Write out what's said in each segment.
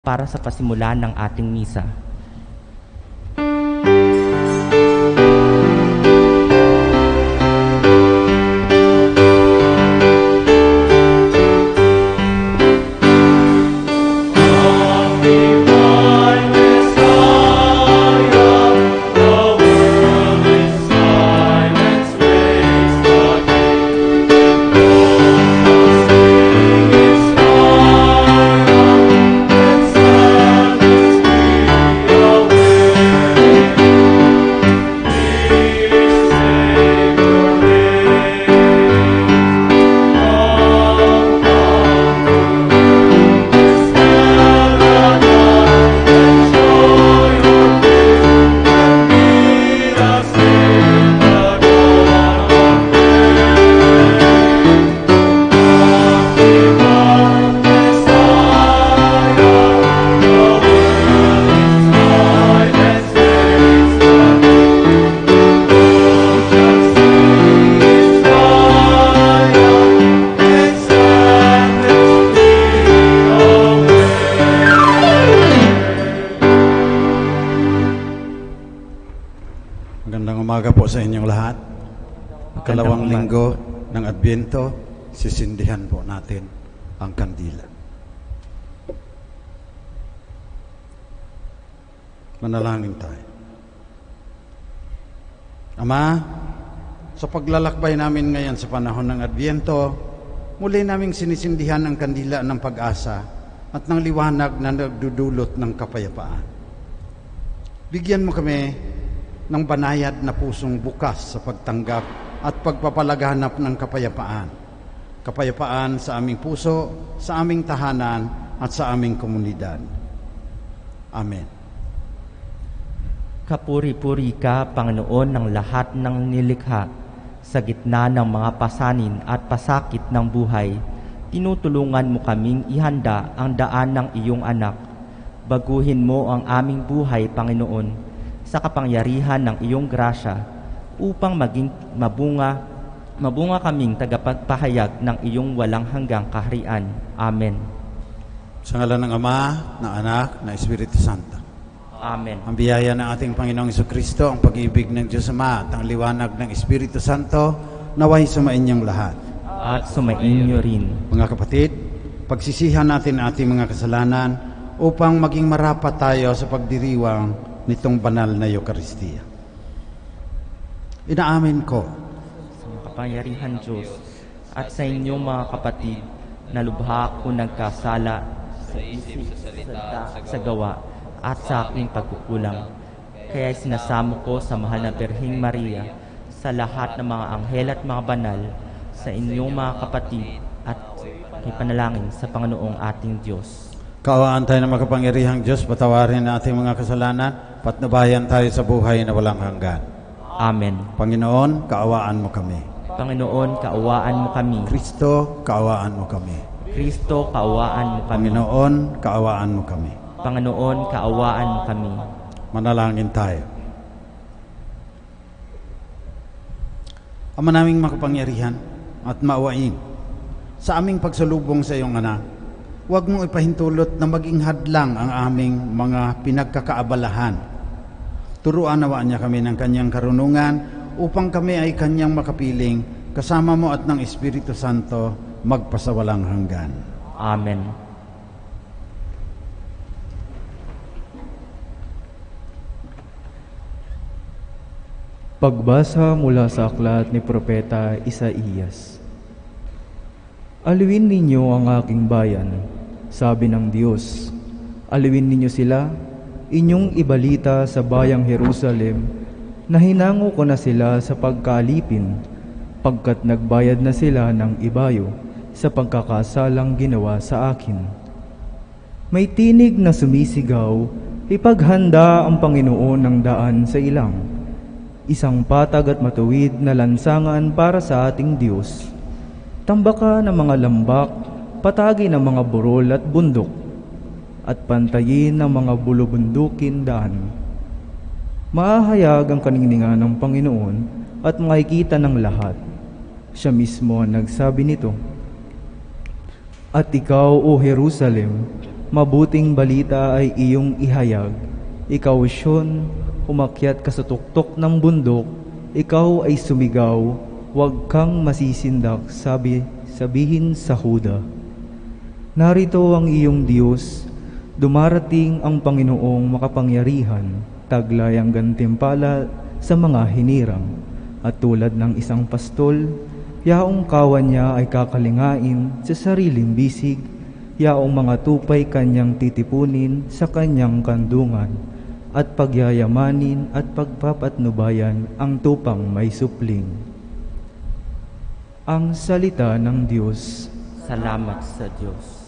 para sa pasimula ng ating misa. Sa inyong lahat, ikalawang linggo ng Adbyento, sisindihan po natin ang kandila. Manalangin tayo. Ama, sa paglalakbay namin ngayon sa panahon ng Adbyento, muli naming sinisindihan ang kandila ng pag-asa at ng liwanag na nagdudulot ng kapayapaan. Bigyan mo kami ng banayad na pusong bukas sa pagtanggap at pagpapalaganap ng kapayapaan. Kapayapaan sa aming puso, sa aming tahanan, at sa aming komunidad. Amen. Kapuri-puri ka, Panginoon ng lahat ng nilikha. Sa gitna ng mga pasanin at pasakit ng buhay, tinutulungan mo kaming ihanda ang daan ng iyong anak. Baguhin mo ang aming buhay, Panginoon, sa kapangyarihan ng iyong grasya upang maging mabunga kaming tagapagpahayag ng iyong walang hanggang kaharian. Amen. Sa ngalan ng Ama, ng Anak, ng Espiritu Santo. Amen. Ang biyaya ng ating Panginoong Jesucristo, ang pag-ibig ng Diyos Ama at ang liwanag ng Espiritu Santo naway sumainyong lahat. At sumainyo rin. Mga kapatid, pagsisihan natin ating mga kasalanan upang maging marapat tayo sa pagdiriwang nitong banal na Eucharistia. Inaamin ko sa makapangyarihan Diyos at sa inyong mga kapatid na lubha ko nagkasala sa isip, sa salita, sa gawa at sa aking pagkukulang. Kaya sinasamo ko sa mahal na Birheng Maria, sa lahat ng mga anghel at mga banal, sa inyong mga kapatid at ipanalangin sa Panginoong ating Diyos. Kaawaan tayo ng makapangyarihang Diyos, patawarin na ating mga kasalanan, patnubayan tayo sa buhay na walang hanggan. Amen. Panginoon, kaawaan mo kami. Panginoon, kaawaan mo kami. Kristo, kaawaan mo kami. Kristo, kaawaan mo kami. Panginoon, kaawaan mo kami. Panginoon, kaawaan mo kami. Manalangin tayo. Ama naming makapangyarihan at maawain, sa aming pagsalubong sa iyong anak, huwag mong ipahintulot na maging hadlang ang aming mga pinagkakaabalahan. Turuan nawa niya kami ng kanyang karunungan upang kami ay kanyang makapiling, kasama mo at ng Espiritu Santo magpasawalang hanggan. Amen. Pagbasa mula sa aklat ni Propeta Isaías. Aliwin ninyo ang aking bayan, sabi ng Diyos. Aliwin ninyo sila, inyong ibalita sa bayang Jerusalem, na hinango ko na sila sa pagkaalipin, pagkat nagbayad na sila ng ibayo sa pagkakasalang ginawa sa akin. May tinig na sumisigaw, ipaghanda ang Panginoon ng daan sa ilang, isang patag at matuwid na lansangan para sa ating Diyos. Tambaka ng mga lambak, patagi ng mga burol at bundok, at pantayin ng mga bulubundukin daan. Mahahayag ang kaningningan ng Panginoon at makikita ng lahat. Siya mismo ang nagsabi nito. At ikaw, O Jerusalem, mabuting balita ay iyong ihayag. Ikaw, Sion, umakyat ka sa tuktok ng bundok, ikaw ay sumigaw, huwag kang masisindak, sabihin sa Huda. Narito ang iyong Diyos, dumarating ang Panginoong makapangyarihan, taglay ang gantimpala sa mga hinirang. At tulad ng isang pastol, yaong kawan niya ay kakalingain sa sariling bisig, yaong mga tupay kanyang titipunin sa kanyang kandungan, at pagyayamanin at pagpapatnubayan ang tupang may supling. Ang salita ng Diyos. Salamat sa Diyos.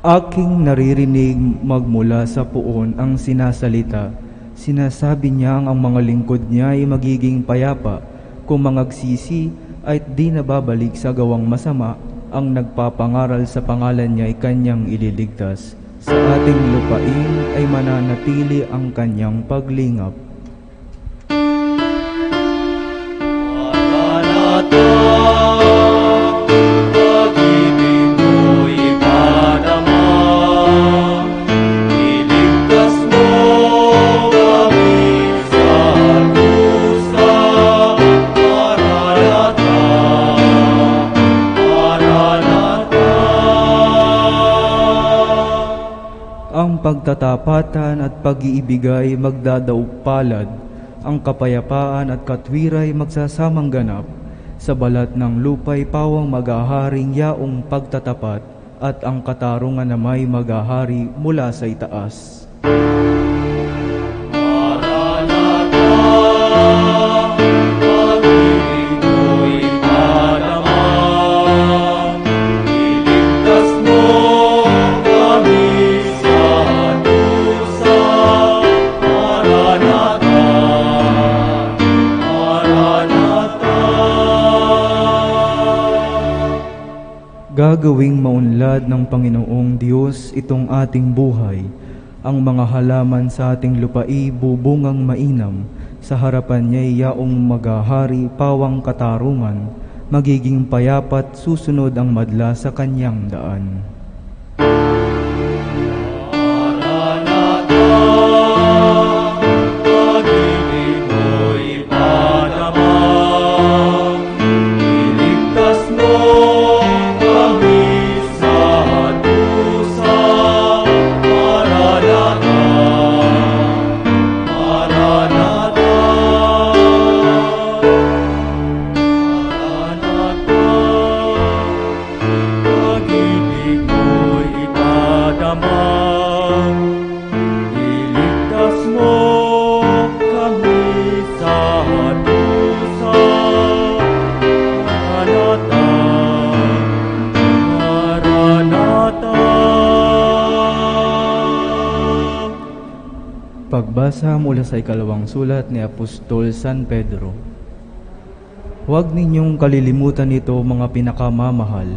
Aking naririnig magmula sa puon ang sinasalita. Sinasabi niyang ang mga lingkod niya ay magiging payapa kung mangagsisi at di nababalik sa gawang masama. Ang nagpapangaral sa pangalan niya ay kanyang ililigtas. Sa ating lupain ay mananatili ang kanyang paglingap. Pagtatapatan at pag-iibigay magdadaupalad, ang kapayapaan at katwiray magsasamang ganap. Sa balat ng lupay pawang maghaharing yaong pagtatapat, at ang katarungan na may maghahari mula sa itaas. Gagawing maunlad ng Panginoong Diyos itong ating buhay. Ang mga halaman sa ating lupai bubungang mainam. Sa harapan niya'y yaong maghahari pawang katarungan. Magiging payapat susunod ang madla sa kanyang daan. Pagbasa mula sa ikalawang sulat ni Apostol San Pedro. Huwag ninyong kalilimutan ito, mga pinakamamahal.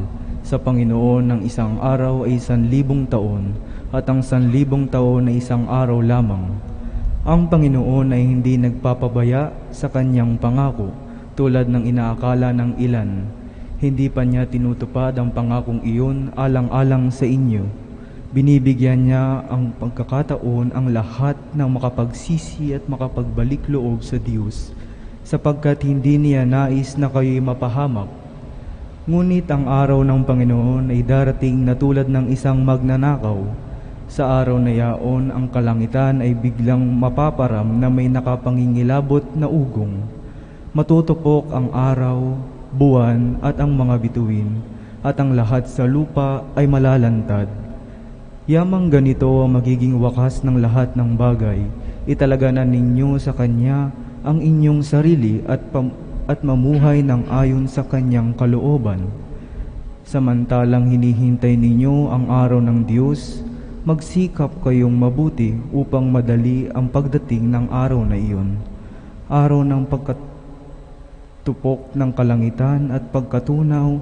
Sa Panginoon ng isang araw ay 1,000 taon, at ang 1,000 taon ay isang araw lamang. Ang Panginoon ay hindi nagpapabaya sa kanyang pangako, tulad ng inaakala ng ilan. Hindi pa niya tinutupad ang pangakong iyon alang-alang sa inyo. Binibigyan niya ang pagkakataon ang lahat ng makapagsisi at makapagbalik loob sa Diyos. sapagkat hindi niya nais na kayo'y mapahamak. Ngunit ang araw ng Panginoon ay darating na tulad ng isang magnanakaw. Sa araw na yaon, ang kalangitan ay biglang mapaparam na may nakapangingilabot na ugong. Matutupok ang araw, buwan at ang mga bituin, at ang lahat sa lupa ay malalantad. Yamang ganito ang magiging wakas ng lahat ng bagay. Italaganan ninyo sa Kanya ang inyong sarili at mamuhay ng ayon sa Kanyang kalooban. Samantalang hinihintay ninyo ang araw ng Diyos, magsikap kayong mabuti upang madali ang pagdating ng araw na iyon. Araw ng pagkatupok ng kalangitan at pagkatunaw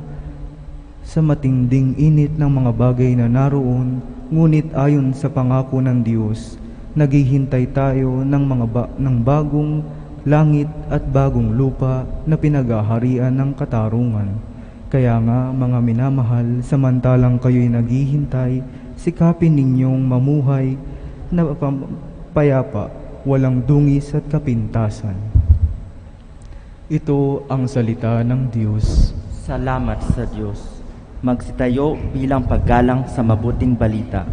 sa matinding init ng mga bagay na naroon, ngunit ayon sa pangako ng Diyos, naghihintay tayo ng bagong langit at bagong lupa na pinaghaharian ng katarungan. Kaya nga, mga minamahal, samantalang kayo'y naghihintay, sikapin ninyong mamuhay na payapa, walang dungis at kapintasan. Ito ang salita ng Diyos. Salamat sa Diyos. Magsitayo bilang paggalang sa mabuting balita.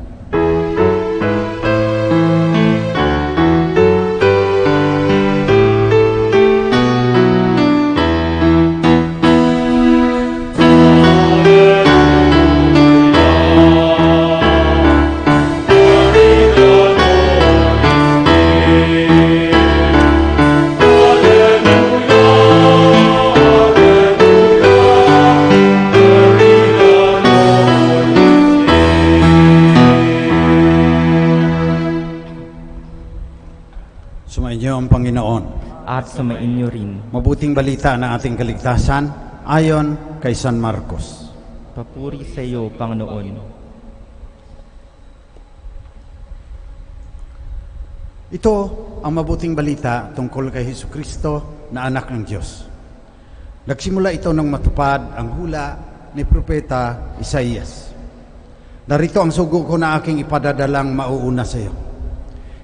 Sumainyo ang Panginoon. At sumainyo rin. Mabuting balita ng ating kaligtasan ayon kay San Marcos. Papuri sa iyo, Panginoon. Ito ang mabuting balita tungkol kay Hesukristo na anak ng Diyos. Nagsimula ito nang matupad ang hula ni Propeta Isaías. Narito ang sugo ko na aking ipadadalang mauuna sa iyo.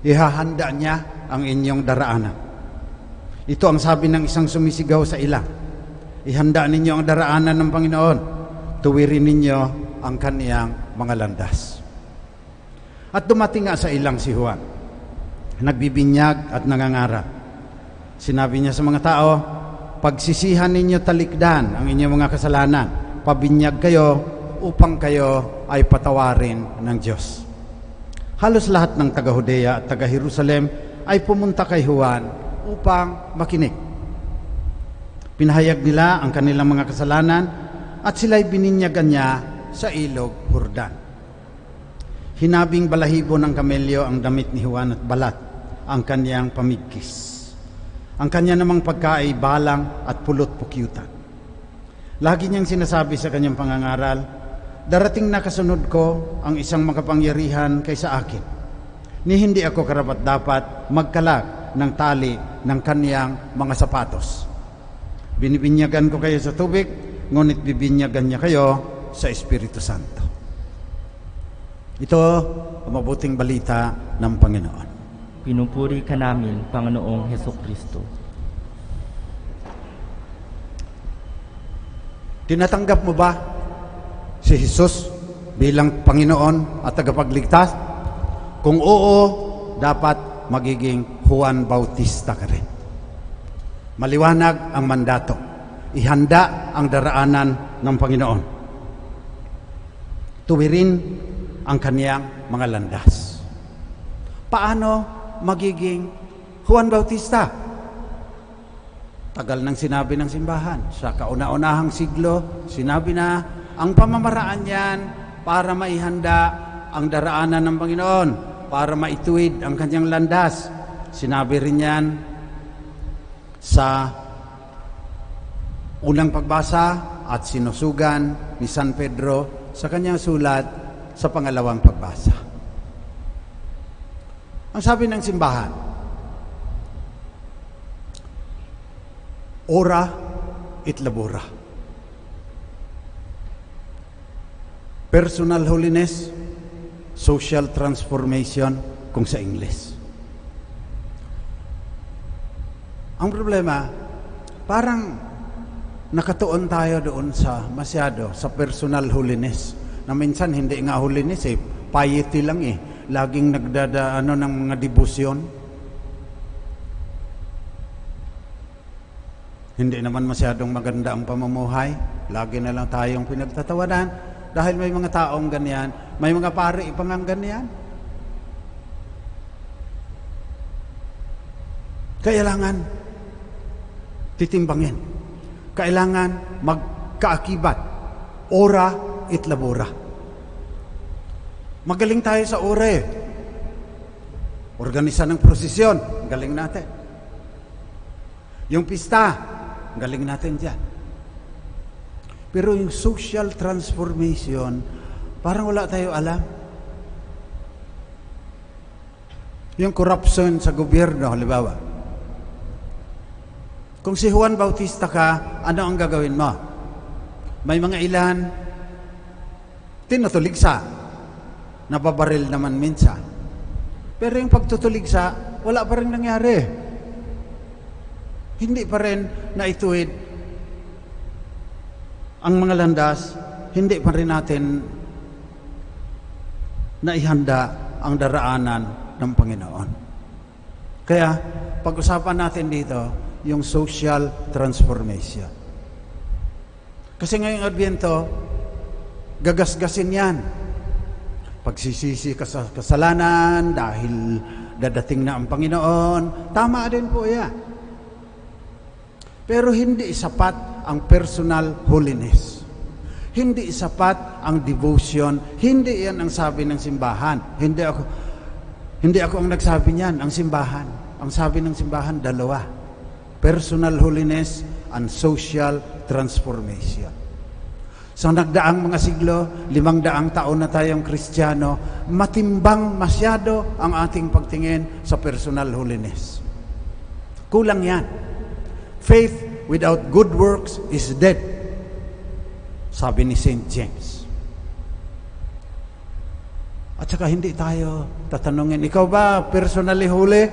Ihahanda niya ang inyong daraanan. Ito ang sabi ng isang sumisigaw sa ilang. Ihanda ninyo ang daraanan ng Panginoon. Tuwirin ninyo ang kaniyang mga landas. At dumating nga sa ilang si Juan. Nagbibinyag at nangangaral. Sinabi niya sa mga tao, pagsisihan ninyo talikdan ang inyong mga kasalanan. Pabinyag kayo upang kayo ay patawarin ng Diyos. Halos lahat ng taga-Judea at taga-Jerusalem ay pumunta kay Juan upang makinig. Pinahayag nila ang kanilang mga kasalanan at sila'y bininyagan niya sa ilog Jordan. Hinabing balahibo ng kamelyo ang damit ni Juan at balat ang kaniyang pamigkis. Ang kanya namang pagkaay balang at pulot-pukyutan. Lagi niyang sinasabi sa kanyang pangangaral, darating na kasunod ko ang isang makapangyarihan kaysa akin, ni hindi ako karapat-dapat magkalag ng tali ng kaniyang mga sapatos. Binibinyagan ko kayo sa tubig, ngunit bibinyagan niya kayo sa Espiritu Santo. Ito ang mabuting balita ng Panginoon. Pinupuri ka namin, Panginoong Hesukristo. Tinatanggap mo ba si Jesus bilang Panginoon at tagapagligtas? Kung oo, dapat magiging Juan Bautista ka rin. Maliwanag ang mandato. Ihanda ang daraanan ng Panginoon. Tuwirin ang kaniyang mga landas. Paano magiging Juan Bautista? Tagal nang sinabi ng simbahan. Sa kauna-unahang siglo, sinabi na ang pamamaraan niyan para maihanda ang daraanan ng Panginoon, para maituwid ang kanyang landas. Sinabi rin yan sa unang pagbasa at sinusugan ni San Pedro sa kanyang sulat sa pangalawang pagbasa. Ang sabi ng simbahan, ora et labora. Personal holiness, social transformation kung sa Ingles. Ang problema, Parang nakatuon tayo doon masyado sa personal holiness. Na minsan hindi nga holiness piety lang Laging nagdadaano ng mga debosyon. Hindi naman masyadong maganda ang pamumuhay. Lagi na lang tayong pinagtatawanan dahil may mga taong ganyan, may mga pari pa nga ganyan. Kailangan titimbangin. Kailangan magkaakibat. Ora et labora. Magaling tayo sa ora Organisa ng prosesyon, galing natin. Yung pista, galing natin dyan. Pero yung social transformation, parang wala tayo alam. Yung corruption sa gobyerno, halimbawa. Kung si Juan Bautista ka, ano ang gagawin mo? May mga ilan, tinutuligsa, nababaril naman minsan. Pero yung pagtutuligsa, wala pa rin nangyari. Hindi pa rin naituwid ang mga landas, hindi pa rin natin naihanda ang daraanan ng Panginoon. Kaya, pag-usapan natin dito, yung social transformation. Kasi ngayong Adbyento, gagasgasin yan. Pagsisisi ka sa kasalanan dahil dadating na ang Panginoon, tama din po yan. Pero hindi sapat ang personal holiness. Hindi sapat ang devotion. Hindi yan ang sabi ng simbahan. Hindi ako ang nagsabi niyan, ang simbahan. Ang sabi ng simbahan, dalawa. Personal holiness and social transformation. Sa nagdaang mga siglo, 500 taon na tayong Kristiyano, matimbang masyado ang ating pagtingin sa personal holiness. Kulang yan. Faith without good works is dead. Sabi ni St. James. At saka hindi tayo tatanungin, ikaw ba personally holy?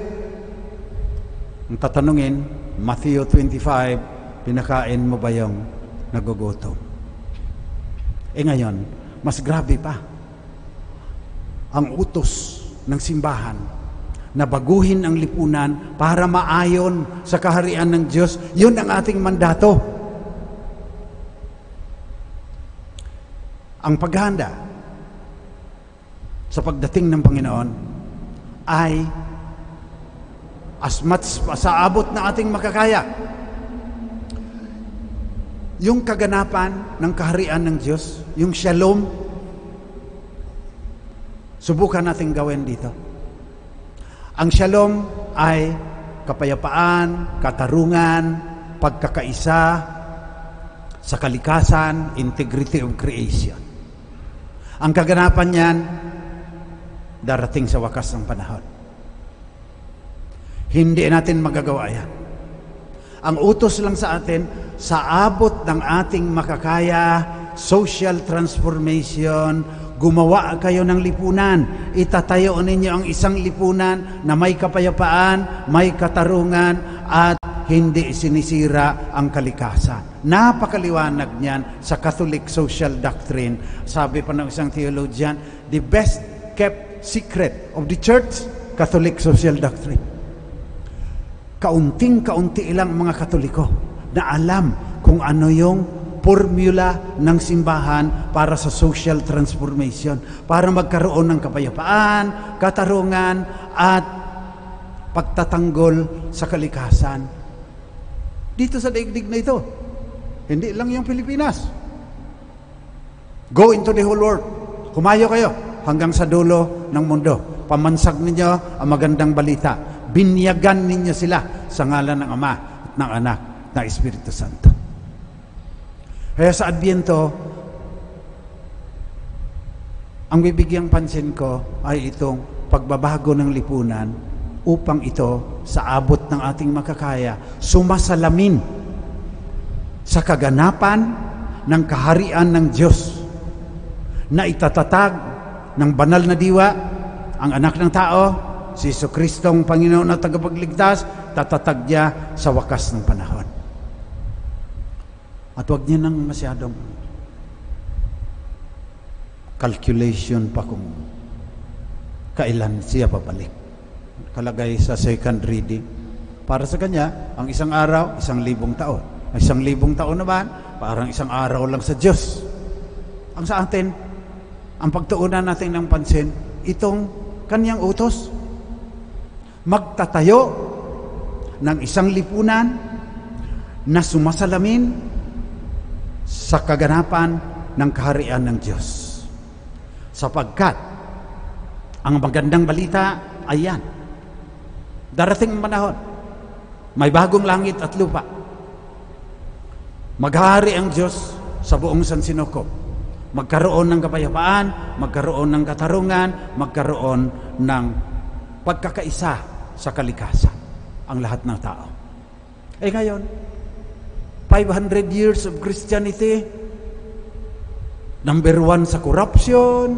Ang tatanungin, Matthew 25, pinakain mo ba yung nagugutom? Ngayon, mas grabe pa. Ang utos ng simbahan na baguhin ang lipunan para maayon sa kaharian ng Diyos, yun ang ating mandato. Ang paghahanda sa pagdating ng Panginoon ay as much sa abot na ating makakaya. Yung kaganapan ng kaharian ng Diyos, yung shalom, subukan natin gawin dito. Ang shalom ay kapayapaan, katarungan, pagkakaisa sa kalikasan, integrity of creation. Ang kaganapan niyan, darating sa wakas ng panahon. Hindi natin magagawa yan. Ang utos lang sa atin, sa abot ng ating makakaya, social transformation, gumawa kayo ng lipunan. Itatayo ninyo ang isang lipunan na may kapayapaan, may katarungan, at hindi sinisira ang kalikasan. Napakaliwanag niyan sa Catholic social doctrine. Sabi pa ng isang theologian, the best kept secret of the Church, Catholic social doctrine. Kaunting-kaunti ilang mga Katoliko na alam kung ano yung formula ng simbahan para sa social transformation, para magkaroon ng kapayapaan, katarungan, at pagtatanggol sa kalikasan. Dito sa daigdig na ito, hindi lang yung Pilipinas. Go into the whole world. Humayo kayo hanggang sa dulo ng mundo. Pamansag ninyo ang magandang balita. Binyagan ninyo sila sa ngalan ng Ama at ng Anak na Espiritu Santo. Kaya sa Adbyento, ang bibigyang pansin ko ay itong pagbabago ng lipunan upang ito sa abot ng ating makakaya sumasalamin sa kaganapan ng kaharian ng Diyos na itatatag ng banal na diwa, ang anak ng tao, si Jesucristong Panginoon at tagapagligtas, tatatag niya sa wakas ng panahon. At huwag niya nang masyadong calculation pa kung kailan siya babalik. Kalagay sa second reading. Para sa kanya, ang isang araw, 1,000 taon. Ang 1,000 taon naman, parang isang araw lang sa Diyos. Ang sa atin, ang pagtuunan natin ng pansin, itong kanyang utos, magtatayo ng isang lipunan na sumasalamin sa kaganapan ng kaharian ng Diyos. Sapagkat ang magandang balita ay yan. Darating ang panahon, may bagong langit at lupa. Maghahari ang Diyos sa buong sansinukob. Magkaroon ng kapayapaan, magkaroon ng katarungan, magkaroon ng pagkakaisa sa kalikasan ang lahat ng tao. Eh ngayon, 500 years of Christianity, number 1 sa corruption,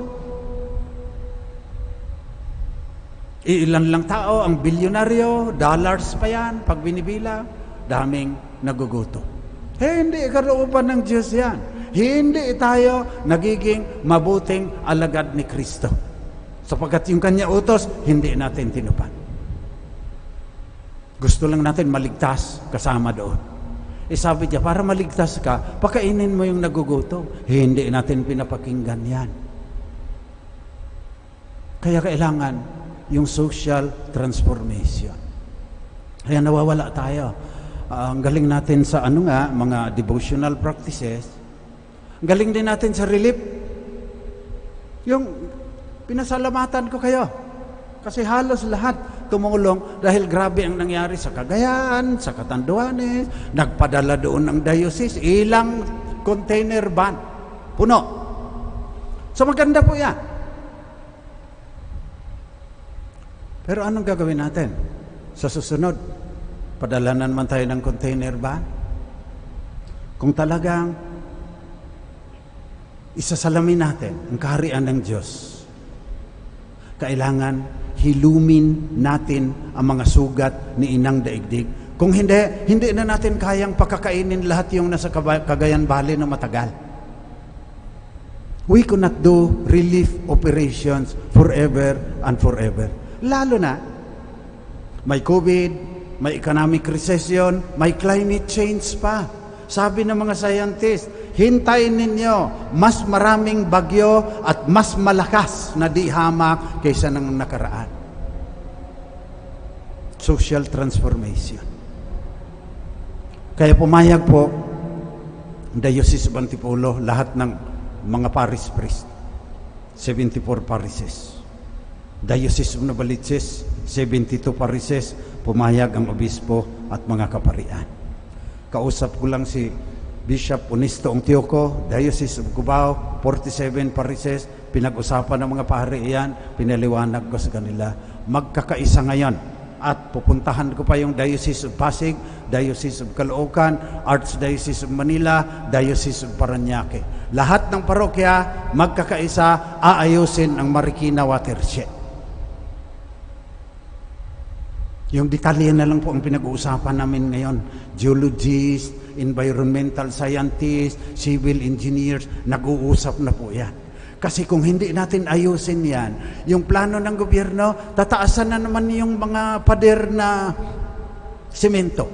ilan lang tao ang bilyonaryo, dollars pa yan, pag binibila, daming nagugutom. Hindi kalooban ng Diyos yan. Hindi tayo nagiging mabuting alagad ni Kristo. Sapagkat yung kanya utos, hindi natin tinupad. Gusto lang natin maligtas kasama doon. Sabi niya, para maligtas ka, pakainin mo yung nagugutom. Hindi natin pinapakinggan yan. Kaya kailangan yung social transformation. Kaya nawawala tayo. Ang galing natin sa mga devotional practices. Ang galing din natin sa relief. Yung pinasalamatan ko kayo. Kasi halos lahat tumulong dahil grabe ang nangyari sa Cagayan, sa Catanduanes, nagpadala doon ng diocese, ilang container van, puno. So maganda po yan. Pero anong gagawin natin? Sa susunod, padalanan man tayo ng container van. Kung talagang isasalamin natin ang kaharian ng Diyos, kailangan hilumin natin ang mga sugat ni Inang Daigdig. Kung hindi na natin kayang pakakainin lahat yung nasa Cagayan Valley na matagal. We cannot do relief operations forever and forever. Lalo na, may COVID, may economic recession, may climate change pa. Sabi ng mga scientists, hintayin ninyo mas maraming bagyo at mas malakas na di hamak kaysa ng nakaraan. Social transformation. Kaya pumayag po Diocese of Antipolo, lahat ng mga parish priest, 74 parishes. Diocese of Novaliches, 72 parishes, pumayag ang obispo at mga kaparian. Kausap ko lang si Bishop Onisto Ongtioco, Diocese of Cubao, 47 parishes, pinag-usapan ng mga pari iyan, pinaliwanag ko sa kanila. Magkakaisa ngayon at pupuntahan ko pa yung Diocese of Pasig, Diocese of Caloocan, Archdiocese of Manila, Diocese of Parañaque. Lahat ng parokya magkakaisa, aayusin ang Marikina watershed. Yung detalye na lang po ang pinag-uusapan namin ngayon. Geologists, environmental scientists, civil engineers, nag-uusap na po yan. Kasi kung hindi natin ayusin yan, yung plano ng gobyerno, tataasan na naman yung mga pader na semento.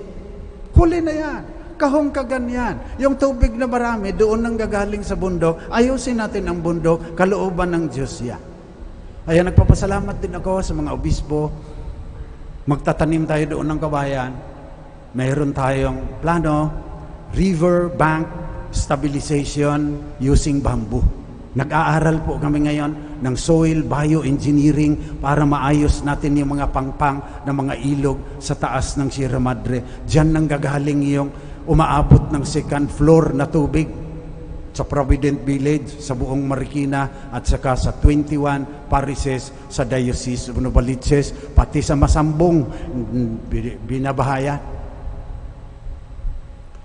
Huli na yan. Kahongkagan yan. Yung tubig na marami, doon nang gagaling sa bundok, ayusin natin ang bundok, kalooban ng Diyos yan. Kaya nagpapasalamat din ako sa mga obispo. Magtatanim tayo doon ng kabayan. Mayroon tayong plano, river bank stabilization using bamboo. Nag-aaral po kami ngayon ng soil bioengineering para maayos natin yung mga pangpang na mga ilog sa taas ng Sierra Madre. Diyan nang gagaling yung umaabot ng second floor na tubig sa Provident Village, sa buong Marikina, at saka sa 21 parishes sa Diocese of Novaliches, pati sa Masambong, binabahayan.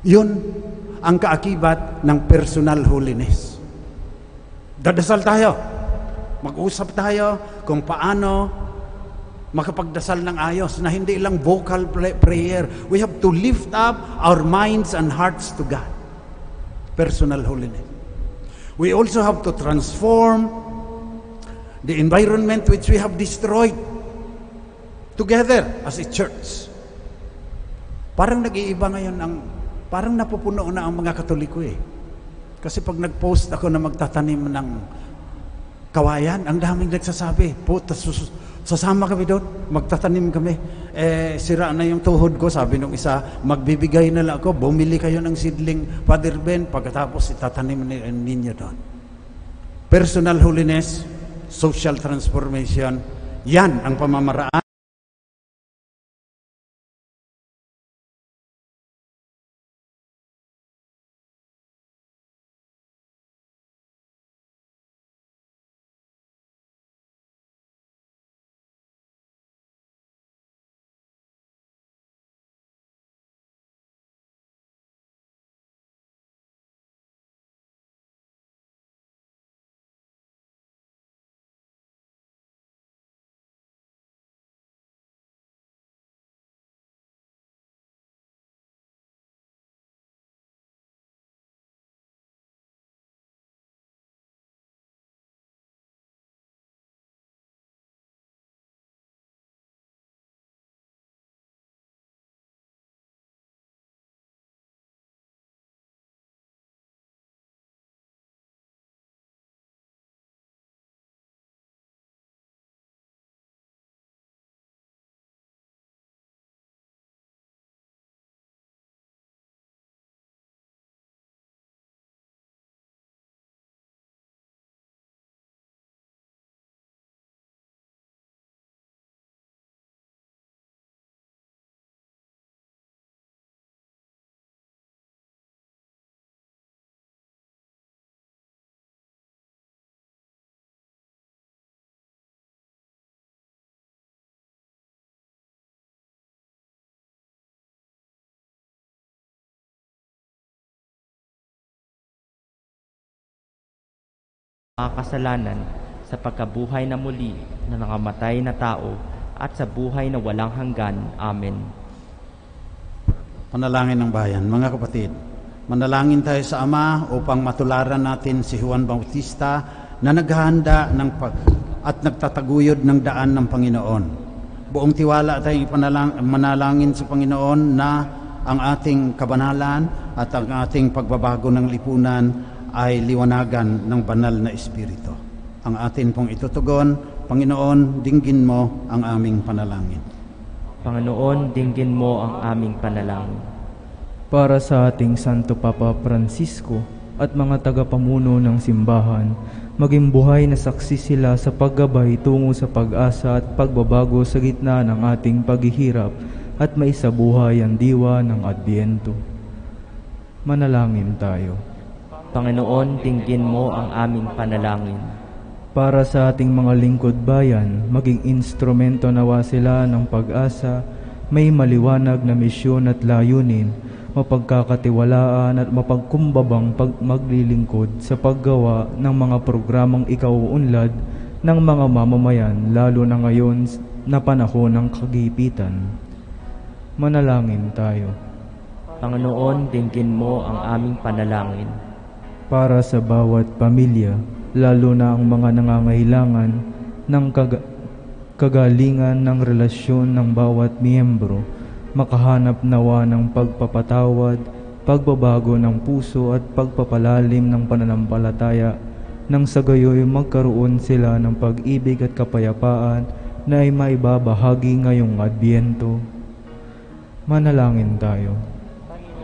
Yun ang kaakibat ng personal holiness. Dadasal tayo. Mag-usap tayo kung paano makapagdasal ng ayos na hindi lang vocal prayer. We have to lift up our minds and hearts to God. Personal holiness. We also have to transform the environment which we have destroyed together as a church. Parang nag-iiba ngayon parang napupuno na ang mga Katoliko eh. Kasi pag nag-post ako na magtatanim ng kawayan, ang daming nagsasabi, sasama kami doon, magtatanim kami. Sira na yung tuhod ko, sabi nung isa, magbibigay na lang ako, bumili kayo ng seedling, Father Ben, pagkatapos itatanim ninyo doon. Personal holiness, social transformation, yan ang pamamaraan. Mga kasalanan sa pagkabuhay na muli na nangamatay na tao at sa buhay na walang hanggan. Amen. Panalangin ng bayan. Mga kapatid, manalangin tayo sa Ama upang matularan natin si Juan Bautista na naghahanda at nagtataguyod ng daan ng Panginoon. Buong tiwala tayong manalangin sa Panginoon na ang ating kabanalan at ang ating pagbabago ng lipunan ay liwanagan ng banal na Espiritu. Ang atin pong itutugon, Panginoon, dinggin mo ang aming panalangin. Panginoon, dinggin mo ang aming panalangin. Para sa ating Santo Papa Francisco at mga tagapamuno ng simbahan, maging buhay na saksi sila sa paggabay tungo sa pag-asa at pagbabago sa gitna ng ating paghihirap at maisabuhay ang diwa ng Adbyento. Manalangin tayo. Panginoon, dinggin mo ang aming panalangin. Para sa ating mga lingkod bayan, maging instrumento nawa sila ng pag-asa, may maliwanag na misyon at layunin, mapagkakatiwalaan at mapagkumbabang maglilingkod sa paggawa ng mga programang ikauunlad ng mga mamamayan, lalo na ngayon na panahon ng kagipitan. Manalangin tayo. Panginoon, dinggin mo ang aming panalangin. Para sa bawat pamilya, lalo na ang mga nangangailangan ng kagalingan ng relasyon ng bawat miyembro, makahanap nawa ng pagpapatawad, pagbabago ng puso at pagpapalalim ng pananampalataya, nang sa gayoy magkaroon sila ng pag-ibig at kapayapaan na ay maibabahagi ngayong Adbyento. Manalangin tayo.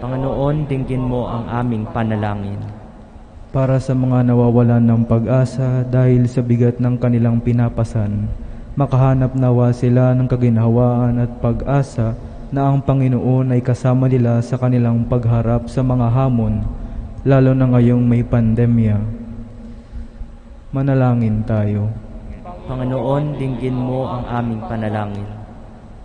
Panginoon, dinggin mo ang aming panalangin. Para sa mga nawawalan ng pag-asa dahil sa bigat ng kanilang pinapasan, makahanap nawa sila ng kaginhawaan at pag-asa na ang Panginoon ay kasama nila sa kanilang pagharap sa mga hamon, lalo na ngayong may pandemya. Manalangin tayo. Panginoon, dinggin mo ang aming panalangin.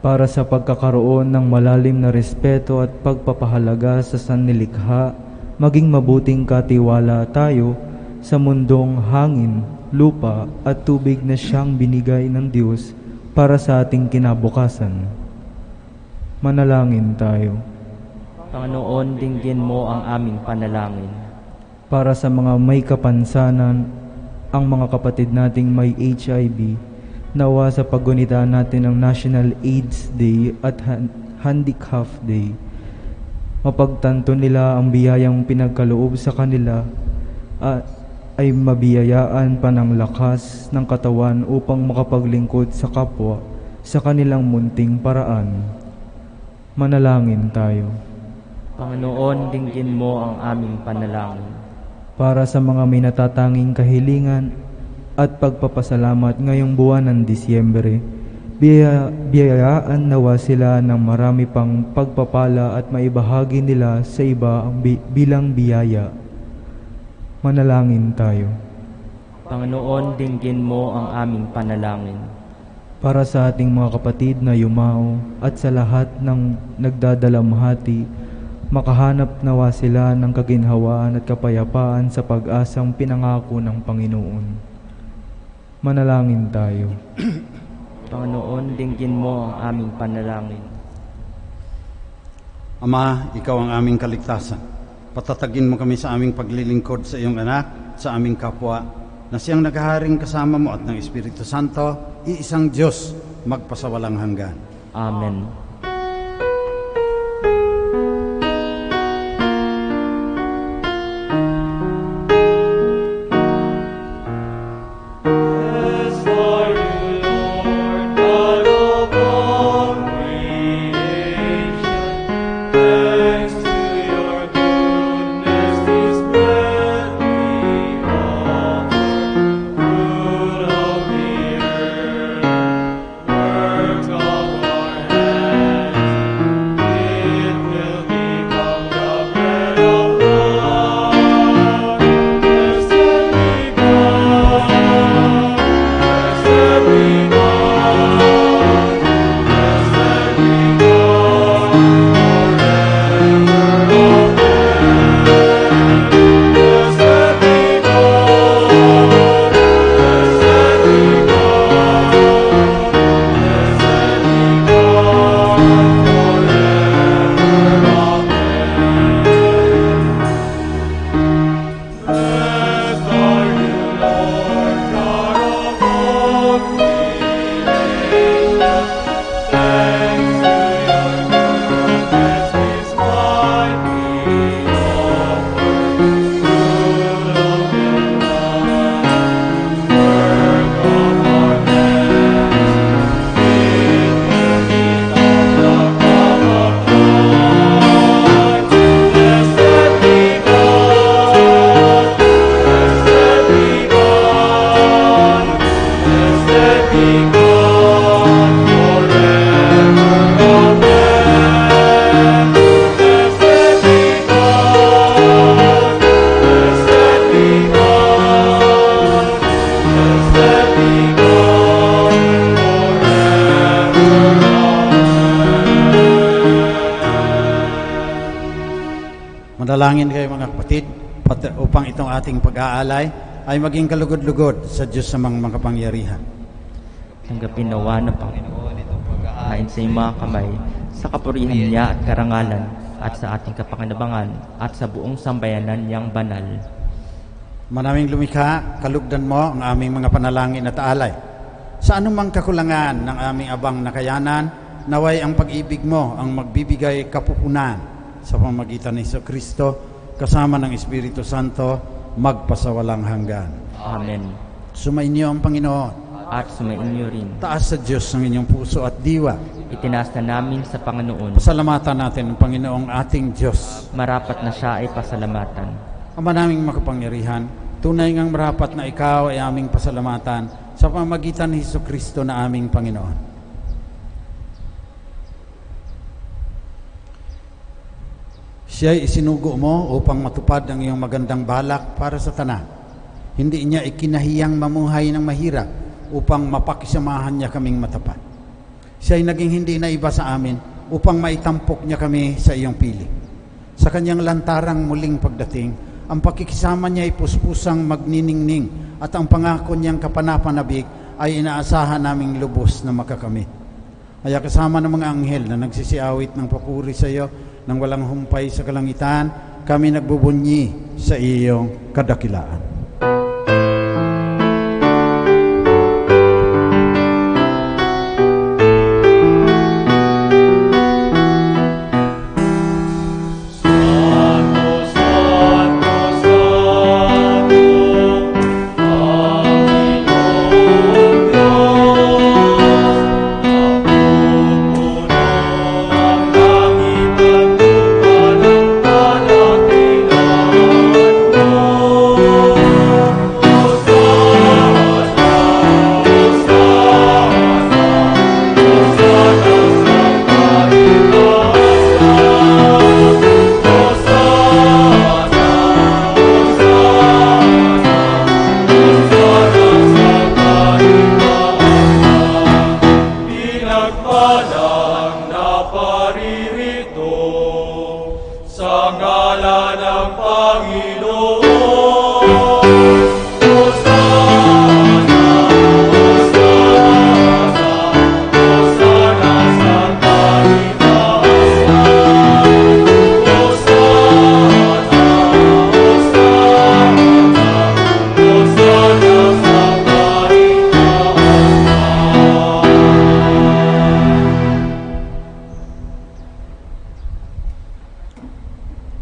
Para sa pagkakaroon ng malalim na respeto at pagpapahalaga sa sanlilikha, maging mabuting katiwala tayo sa mundong hangin, lupa at tubig na siyang binigay ng Diyos para sa ating kinabukasan. Manalangin tayo. Panginoon, dinggin mo ang aming panalangin. para sa mga may kapansanan, ang mga kapatid nating may HIV, nawa sa paggunita natin ng National AIDS Day at Handicap Day, mapagtanto nila ang biyayang pinagkaloob sa kanila at ay mabiyayaan pa ng lakas ng katawan upang makapaglingkod sa kapwa sa kanilang munting paraan. Manalangin tayo. Panginoon, dinggin mo ang aming panalangin. Para sa mga may natatanging kahilingan at pagpapasalamat ngayong buwan ng Disyembre, biyayaan nawa sila ng marami pang pagpapala at maibahagi nila sa iba ang bilang biyaya. Manalangin tayo. Panginoon, dinggin mo ang aming panalangin. Para sa ating mga kapatid na yumao at sa lahat ng nagdadalamhati, makahanap nawa sila ng kaginhawaan at kapayapaan sa pag-asang pinangako ng Panginoon. Manalangin tayo. Panginoon, dinggin mo ang aming panalangin. Ama, Ikaw ang aming kaligtasan. Patatagin mo kami sa aming paglilingkod sa iyong anak, sa aming kapwa, na siyang naghaharing kasama mo at ng Espiritu Santo, iisang Diyos, magpasawalang hanggan. Amen. Manalangin kayo mga kapatid upang itong ating pag-aalay ay maging kalugod-lugod sa Diyos sa mga makapangyarihan. Tanggapin nawa ng Panginoon itong pag-aalay sa iyong mga kamay, sa kapurihan niya at karangalan, at sa ating kapakinabangan, at sa buong sambayanan niyang banal. Manaming lumikha, kalugdan mo ang aming mga panalangin at alay. Sa anumang kakulangan ng aming abang nakayanan, naway ang pag-ibig mo ang magbibigay kapupunan sa pamamagitan ni Jesucristo, kasama ng Espiritu Santo, magpasawalang hanggan. Amen. Sumainyo ang Panginoon. At sumainyo rin. Taas sa Diyos ang inyong puso at diwa. Itinaas na namin sa Panginoon. Pasalamatan natin ang Panginoong ating Diyos. Marapat na siya ay pasalamatan. Ama naming makapangyarihan, tunay ngang marapat na ikaw ay aming pasalamatan sa pamamagitan ni Jesucristo na aming Panginoon. Siya'y isinugo mo upang matupad ang iyong magandang balak para sa tanan. Hindi niya ikinahiyang mamuhay ng mahirap upang mapakisamahan niya kaming matapat. Siya'y naging hindi na iba sa amin upang maitampok niya kami sa iyong piling. Sa kanyang lantarang muling pagdating, ang pakikisama niya ay puspusang magniningning at ang pangako niyang kapanapanabik ay inaasahan naming lubos na makakamit. Kaya kasama ng mga anghel na nagsisiawit ng papuri sa iyo, nang walang humpay sa kalangitan, kami nagbubunyi sa iyong kadakilaan.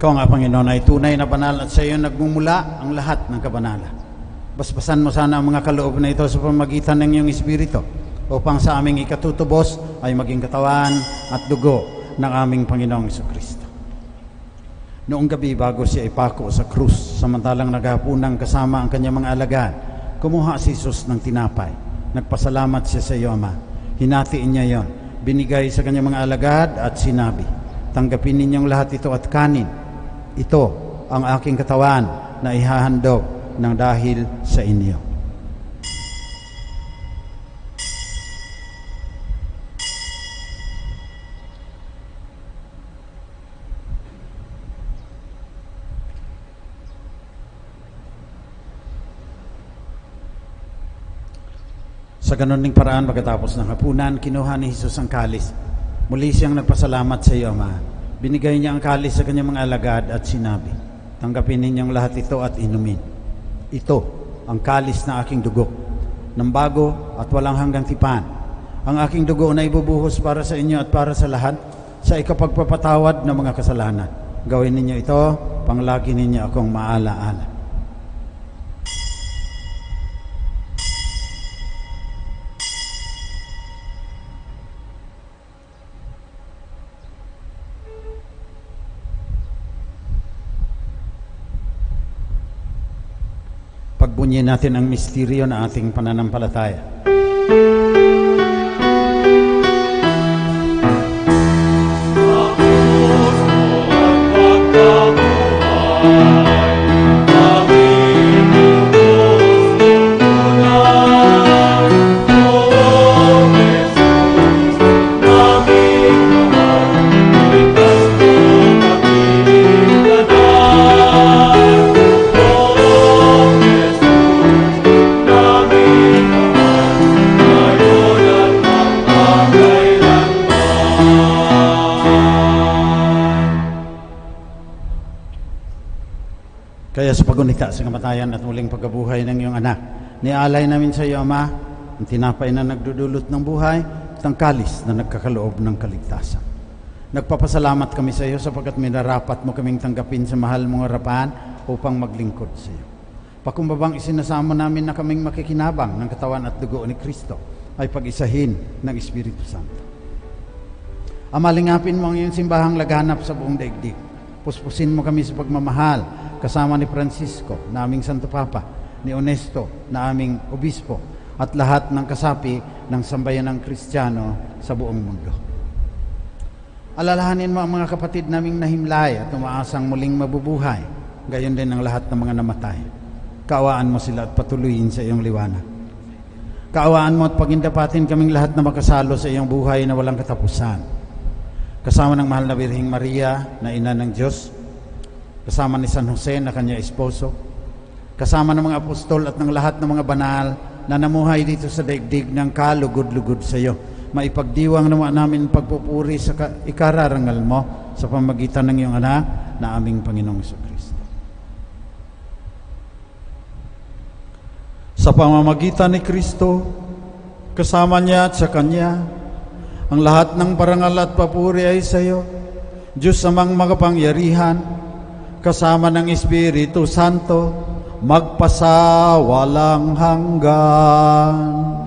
Ikaw nga, Panginoon, ay tunay na banal at sa iyo nagmumula ang lahat ng kabanalan. Basbasan mo sana ang mga kaloob na ito sa pamamagitan ng iyong Espiritu upang sa aming ikatutubos ay maging katawan at dugo ng aming Panginoong Jesucristo. Noong gabi bago siya ipako sa krus, samantalang naghapunang kasama ang kanyang mga alagad, kumuha si Jesus ng tinapay. Nagpasalamat siya sa iyo, Ama. Hinatiin niya yon, binigay sa kanyang mga alagad at sinabi, "Tanggapin ninyong lahat ito at kanin. Ito ang aking katawan na ihahandog ng dahil sa inyo." Sa ganuning paraan, pagkatapos ng hapunan, kinuha ni Jesus ang kalis. Muli siyang nagpasalamat sa iyo, Ama. Binigay niya ang kalis sa kanyang mga alagad at sinabi, "Tanggapin ninyong lahat ito at inumin. Ito ang kalis na aking dugo, ng bago at walang hanggang tipan. Ang aking dugo na ibubuhos para sa inyo at para sa lahat sa ikapagpapatawad ng mga kasalanan. Gawin ninyo ito, panglagi ninyo akong maalaala." Pagbunyin natin ang misteryo na ating pananampalataya. Kaya sa pagunita sa kamatayan at muling pagkabuhay ng iyong anak, nialay namin sa iyo, Ama, ang tinapay na nagdudulot ng buhay at ang kalis na nagkakaloob ng kaligtasan. Nagpapasalamat kami sa iyo sapagkat minarapat mo kaming tanggapin sa mahal mong harapan upang maglingkod sa iyo. Pakumbabang isinasamo namin na kaming makikinabang ng katawan at dugo ni Kristo ay pag-isahin ng Espiritu Santo. Ama, lingapin mo ang iyong simbahang laganap sa buong daigdig. Puspusin mo kami sa pagmamahal kasama ni Francisco na aming Santo Papa, ni Onesto na aming Obispo, at lahat ng kasapi ng sambayanang Kristiyano sa buong mundo. Alalahanin mo ang mga kapatid naming nahimlay at umaasang muling mabubuhay, gayon din ang lahat ng mga namatay. Kaawaan mo sila at patuloyin sa iyong liwanag. Kaawaan mo at pagindapatin kaming lahat na makasalo sa iyong buhay na walang katapusan. Kasama ng mahal na Birheng Maria na ina ng Diyos, kasama ni San Jose na kanya esposo, kasama ng mga apostol at ng lahat ng mga banal na namuhay dito sa daigdig ng kalugod-lugod sa iyo. Maipagdiwang naman namin pagpupuri sa ikararangal mo sa pamagitan ng iyong anak na aming Panginoong Jesucristo. Sa pamamagitan ni Kristo, kasama niya at sa Kanya, ang lahat ng parangal at papuri ay sa iyo, Diyos amang makapangyarihan, kasama ng Espiritu Santo, magpasawalang hanggan.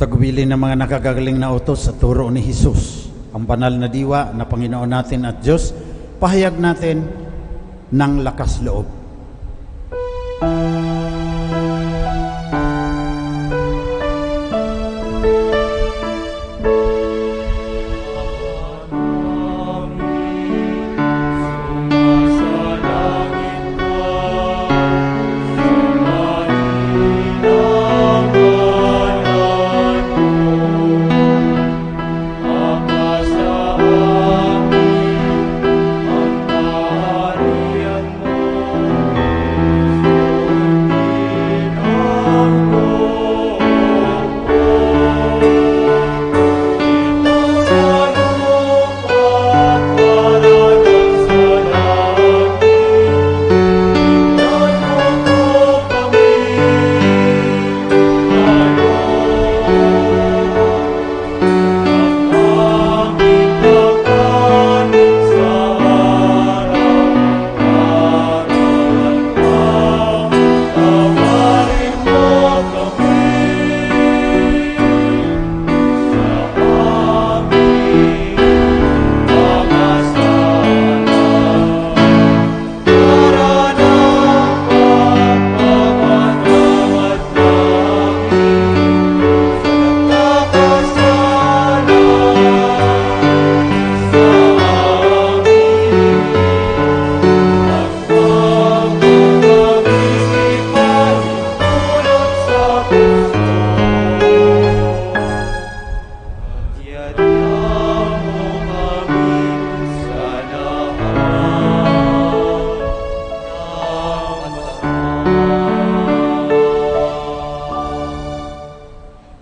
Tagubilin ng mga nakagagaling na utos sa turo ni Jesus, ang banal na diwa na Panginoon natin at Diyos, pahayag natin ng lakas loob.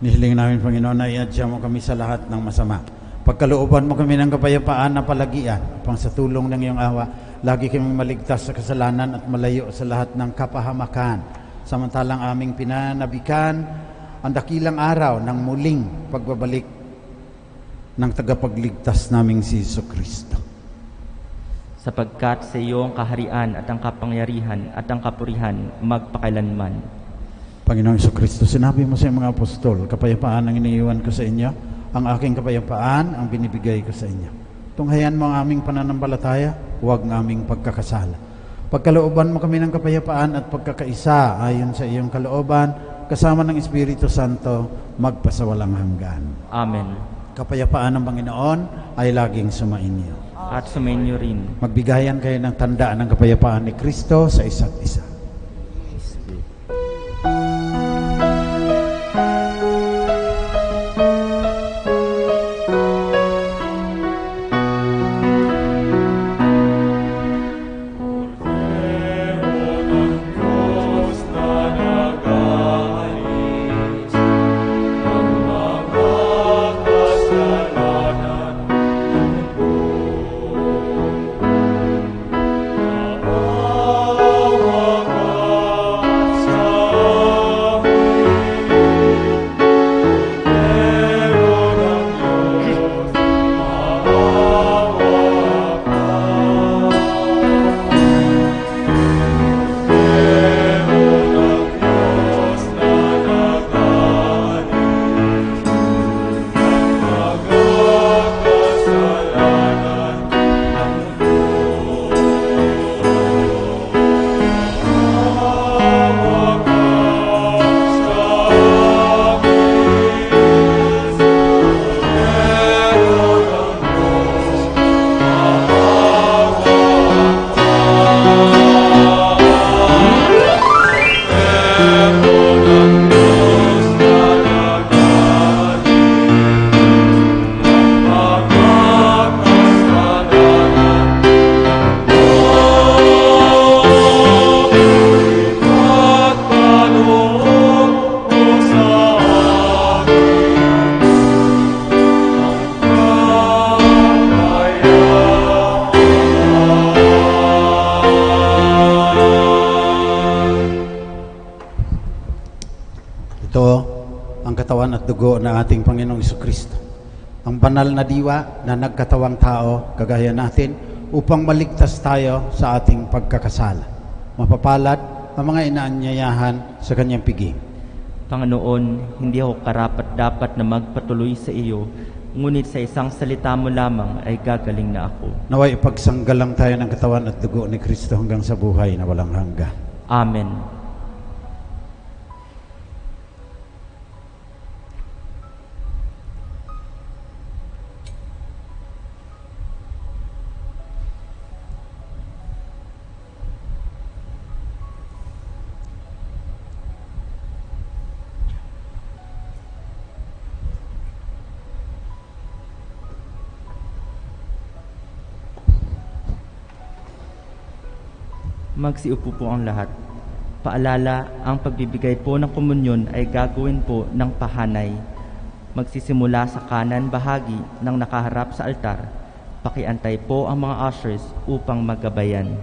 Nihiling namin, Panginoon, na iadya mo kami sa lahat ng masama. Pagkalooban mo kami ng kapayapaan na palagian, upang sa tulong ng iyong awa, lagi kaming maligtas sa kasalanan at malayo sa lahat ng kapahamakan. Samantalang aming pinanabikan ang dakilang araw ng muling pagbabalik ng tagapagligtas naming si Jesucristo. Sapagkat sa iyo ang kaharian at ang kapangyarihan at ang kapurihan magpakailanman. Panginoong Jesucristo, sinabi mo sa iyong mga apostol, kapayapaan ang iniiwan ko sa inyo, ang aking kapayapaan ang binibigay ko sa inyo. Tunghayan mo ang aming pananampalataya, huwag ng aming pagkakasala. Pagkalooban mo kami ng kapayapaan at pagkakaisa ayon sa iyong kalooban, kasama ng Espiritu Santo, magpasawalang hanggan. Amen. Kapayapaan ng Panginoon ay laging sumainyo. At sumainyo rin. Magbigayan kayo ng tanda ng kapayapaan ni Kristo sa isa't isa. Oh katawan at dugo ng ating Panginoong Jesucristo. Ang banal na diwa na nagkatawang tao, kagaya natin, upang maligtas tayo sa ating pagkakasala. Mapapalad ang mga inaanyayahan sa kanyang piging. Panginoon, hindi ako karapat-dapat na magpatuloy sa iyo, ngunit sa isang salita mo lamang ay gagaling na ako. Naway ipagsanggalang tayo ng katawan at dugo ni Kristo hanggang sa buhay na walang hanggan. Amen. Magsiupo po ang lahat. Paalala, ang pagbibigay po ng komunyon ay gagawin po ng pahanay. Magsisimula sa kanan bahagi ng nakaharap sa altar. Pakiantay po ang mga ushers upang magabayan.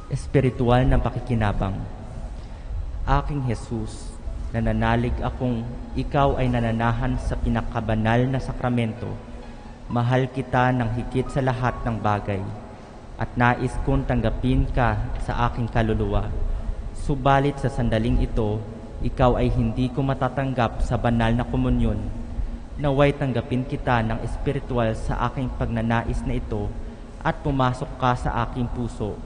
Espiritual na pakikinabang. Aking Jesus, nananalig akong ikaw ay nananahan sa pinakabanal na sakramento. Mahal kita ng higit sa lahat ng bagay at nais kong tanggapin ka sa aking kaluluwa. Subalit sa sandaling ito, ikaw ay hindi ko matatanggap sa banal na komunyon. Naway tanggapin kita ng espiritual sa aking pagnanais na ito at pumasok ka sa aking puso.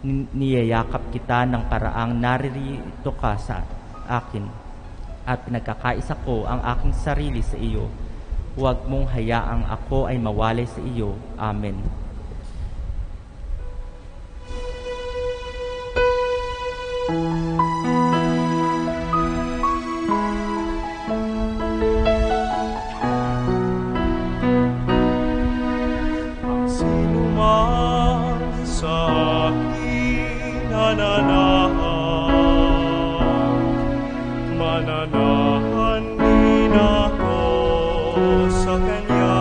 Niyayakap kita ng paraang naririto ka sa akin at pinagkakaisa ko ang aking sarili sa iyo. Huwag mong hayaang ako ay mawalay sa iyo. Amen. Ang sinuman sa akin mananahan din ako sa Kanya.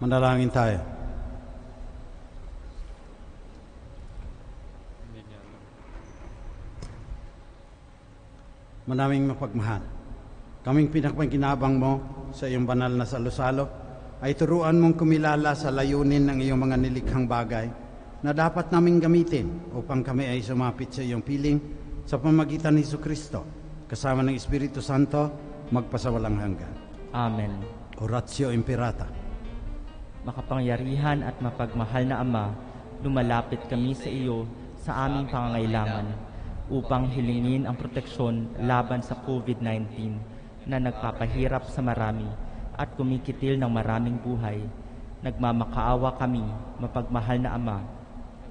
Manalangin tayo. Manaming mapagmahal, kaming pinakapangkinabang mo sa iyong banal na salo-salo ay turuan mong kumilala sa layunin ng iyong mga nilikhang bagay na dapat naming gamitin upang kami ay sumapit sa iyong piling sa pamamagitan ni Jesucristo kasama ng Espiritu Santo magpasawalang hanggan. Amen. Oratio Imperata. Makapangyarihan at mapagmahal na Ama, lumalapit kami sa iyo sa aming pangangailangan upang hilingin ang proteksyon laban sa COVID-19 na nagpapahirap sa marami at kumikitil ng maraming buhay. Nagmamakaawa kami, mapagmahal na Ama,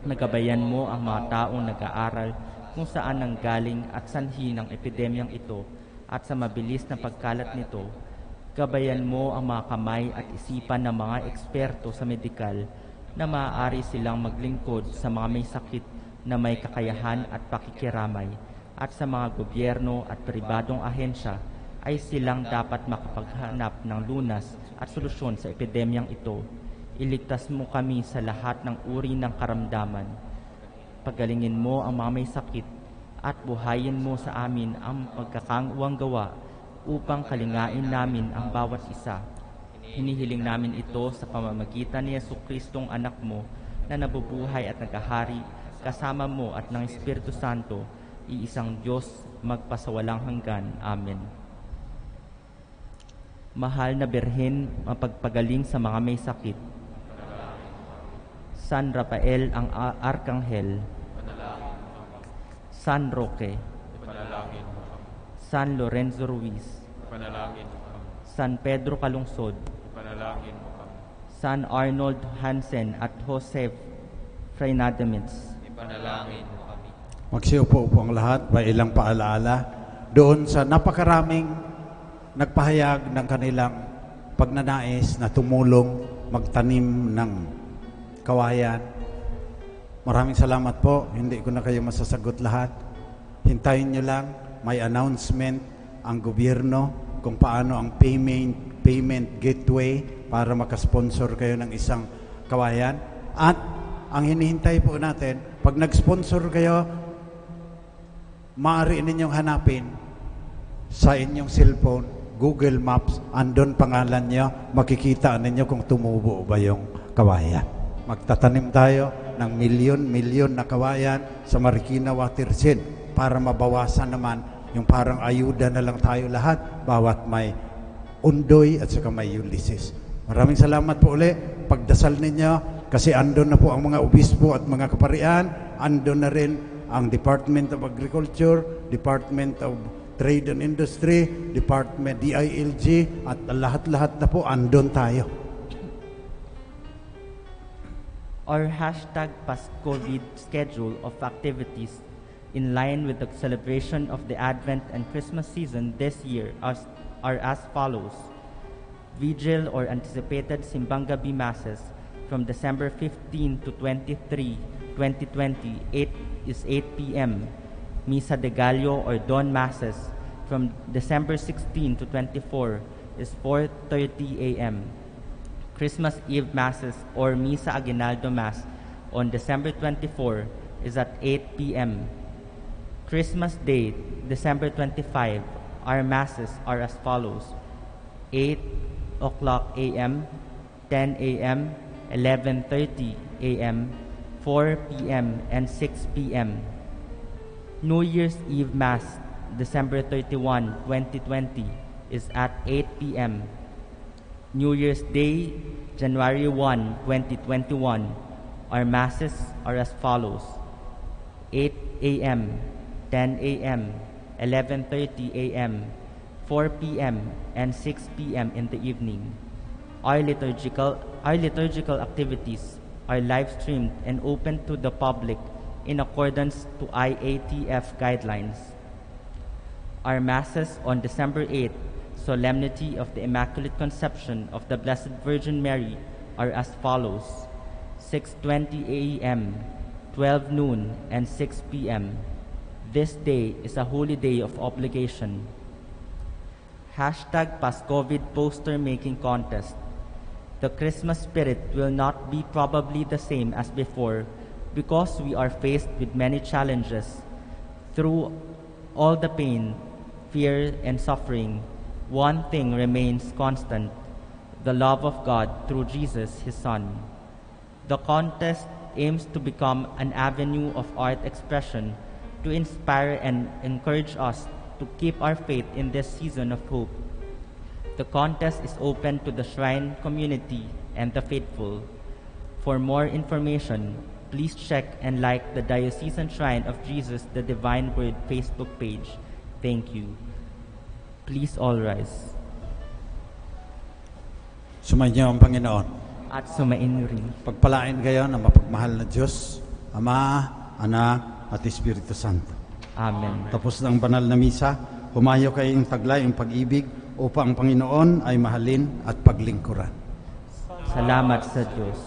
nagabayan mo ang mga taong nag-aaral kung saan nanggaling at sanhi ng epidemyang ito at sa mabilis na pagkalat nito. Gabayan mo ang mga kamay at isipan ng mga eksperto sa medikal na maaari silang maglingkod sa mga may sakit na may kakayahan at pakikiramay, at sa mga gobyerno at pribadong ahensya ay silang dapat makapaghanap ng lunas at solusyon sa epidemyang ito. Iligtas mo kami sa lahat ng uri ng karamdaman. Pagalingin mo ang mga may sakit at buhayin mo sa amin ang pagkakauwang gawa upang kalingain namin ang bawat isa. Hinihiling namin ito sa pamamagitan ni Jesucristong anak mo na nabubuhay at nagahari kasama mo at ng Espiritu Santo, iisang Diyos magpasawalang hanggan. Amen. Mahal na Birhen, mapagpagaling sa mga may sakit. San Rafael ang Arkanghel. San Roque. San Lorenzo Ruiz. San Pedro Calungsod. San Arnold Hansen at Joseph Freinademitz. Magsiupo-upo ang lahat, may ilang paalaala doon sa napakaraming nagpahayag ng kanilang pagnanais na tumulong magtanim ng kawayan. Maraming salamat po, hindi ko na kayo masasagot lahat. Hintayin nyo lang, may announcement ang gobyerno kung paano ang payment gateway para makasponsor kayo ng isang kawayan. At ang hinihintay po natin, pag nag-sponsor kayo, maaari ninyong hanapin sa inyong cellphone, Google Maps, andon pangalan nyo, makikita ninyo kung tumubo ba yung kawayan. Magtatanim tayo ng milyon-milyon na kawayan sa Marikina Watershed para mabawasan naman yung parang ayuda na lang tayo lahat, bawat may Undoy at saka may Ulysses. Maraming salamat po uli. Pagdasal ninyo, kasi andon na po ang mga obispo at mga kaparian, andon na rin ang Department of Agriculture, Department of Trade and Industry, Department DILG, at lahat-lahat na po andon tayo. Our hashtag post-COVID schedule of activities in line with the celebration of the Advent and Christmas season this year are as follows. Vigil or anticipated Simbang Gabi Masses from December 15 to 23, 2020, 8 p.m. Misa de Gallo or Dawn Masses from December 16 to 24 is 4:30 a.m. Christmas Eve Masses or Misa Aguinaldo Mass on December 24 is at 8 p.m. Christmas Day, December 25, our Masses are as follows: 8 o'clock a.m., 10 a.m., 11:30 a.m., 4 p.m., and 6 p.m. New Year's Eve Mass, December 31, 2020, is at 8 p.m. New Year's Day, January 1, 2021, our Masses are as follows: 8 a.m., 10 a.m., 11:30 a.m., 4 p.m., and 6 p.m. in the evening. Our liturgical activities are live-streamed and open to the public in accordance to IATF guidelines. Our Masses on December 8, Solemnity of the Immaculate Conception of the Blessed Virgin Mary, are as follows: 6:20 a.m., 12 noon, and 6 p.m. This day is a holy day of obligation. Hashtag Pas-COVID Poster Making Contest. The Christmas spirit will not be probably the same as before because we are faced with many challenges. Through all the pain, fear, and suffering, one thing remains constant: the love of God through Jesus, His Son. The contest aims to become an avenue of art expression to inspire and encourage us to keep our faith in this season of hope. The contest is open to the Shrine community and the faithful. For more information, please check and like the Diocesan Shrine of Jesus the Divine Word Facebook page. Thank you. Please all rise. Sumainyo ang Panginoon. At sumainyo rin. Pagpalain kayo ng mapagmahal na Diyos, Ama, Anak, at Espiritu Santo. Amen. Tapos ng banal na misa, humayo kayong taglay ang pag-ibig upang ang Panginoon ay mahalin at paglingkuran. Salamat sa Diyos.